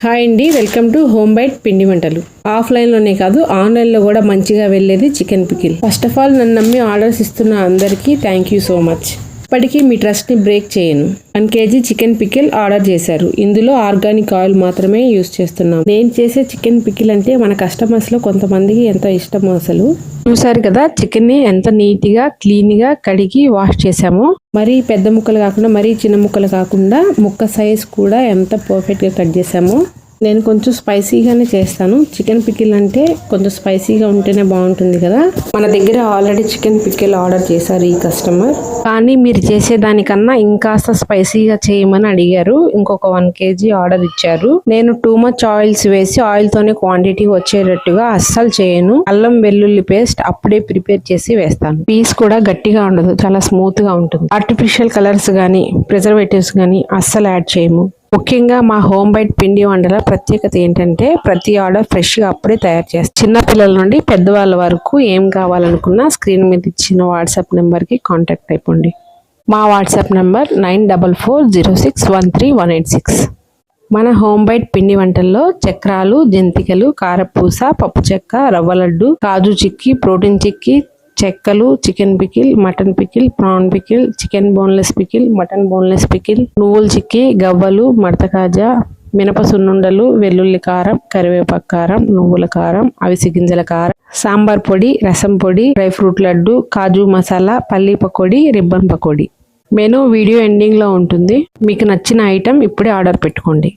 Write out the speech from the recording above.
Hi అండి, welcome to home byte పిండి వంటలు. ఆఫ్లైన్లోనే కాదు ఆన్లైన్లో కూడా మంచిగా వెళ్ళేది chicken pickle. First of all నన్ను నమ్మి ఆర్డర్స్ ఇస్తున్న అందరికీ థ్యాంక్ యూ సో మచ్. ఇప్పటికీ మీ ట్రస్ట్ని బ్రేక్ చేయను. 1 kg చికెన్ పికిల్ ఆర్డర్ చేశారు. ఇందులో ఆర్గానిక్ ఆయిల్ మాత్రమే యూస్ చేస్తున్నాం. నేను చేసే చికెన్ పికిల్ అంటే మన కస్టమర్స్లో కొంతమందికి ఎంతో ఇష్టమో అసలు. చూసారు కదా, చికెన్ని ఎంత నీట్గా క్లీన్గా కడిగి వాష్ చేసామో. మరీ పెద్ద ముక్కలు కాకుండా మరీ చిన్న ముక్కలు కాకుండా ముక్క సైజ్ కూడా ఎంత పర్ఫెక్ట్గా కట్ చేసామో. నేను కొంచెం స్పైసీగానే చేస్తాను. చికెన్ పికిల్ అంటే కొంచెం స్పైసీగా ఉంటేనే బాగుంటుంది కదా. మన దగ్గర ఆల్రెడీ చికెన్ పికిల్ ఆర్డర్ చేశారు ఈ కస్టమర్, కానీ మీరు చేసేదానికన్నా ఇంకాస్త స్పైసీగా చేయమని అడిగారు. ఇంకొక 1 kg ఆర్డర్ ఇచ్చారు. నేను టూ మచ్ ఆయిల్స్ వేసి ఆయిల్ తోనే క్వాంటిటీ వచ్చేటట్టుగా అస్సలు చేయను. అల్లం వెల్లుల్లి పేస్ట్ అప్పుడే ప్రిపేర్ చేసి వేస్తాను. పీస్ కూడా గట్టిగా ఉండదు, చాలా స్మూత్ గా ఉంటుంది. ఆర్టిఫిషియల్ కలర్స్ గానీ ప్రిజర్వేటివ్స్ గానీ అస్సలు యాడ్ చేయము. ముఖ్యంగా మా హోమ్ బైట్ పిండి వంటల ప్రత్యేకత ఏంటంటే ప్రతి ఆర్డర్ ఫ్రెష్గా అప్పుడే తయారు చేస్తాం. చిన్నపిల్లల నుండి పెద్దవాళ్ళ వరకు ఏం కావాలనుకున్నా స్క్రీన్ మీద ఇచ్చిన వాట్సాప్ నెంబర్కి కాంటాక్ట్ అయిపోండి. మా వాట్సాప్ నెంబర్ 9440613186. మన హోమ్ బైట్ పిండి వంటల్లో చక్రాలు, జంతికలు, కారపూస, పప్పు చెక్క, రవ్వ లడ్డు, కాజు చిక్కీ, ప్రోటీన్ చిక్కీ, చెక్కలు, chicken pickle, mutton pickle, PRAN pickle, chicken boneless pickle, mutton boneless pickle, నువ్వుల చిక్కీ, గవ్వలు, మడత కాజా, మినప సున్నుండలు, వెల్లుల్లి కారం, కరివేపాకు కారం, నువ్వుల కారం, అవిసి గింజల కారం, సాంబార్ పొడి, రసం పొడి, డ్రై ఫ్రూట్ లడ్డు, కాజు మసాలా, పల్లీ pakoda, ribbon pakoda. Menu video ఎండింగ్లో ఉంటుంది. మీకు నచ్చిన ఐటెం ఇప్పుడే ఆర్డర్ పెట్టుకోండి.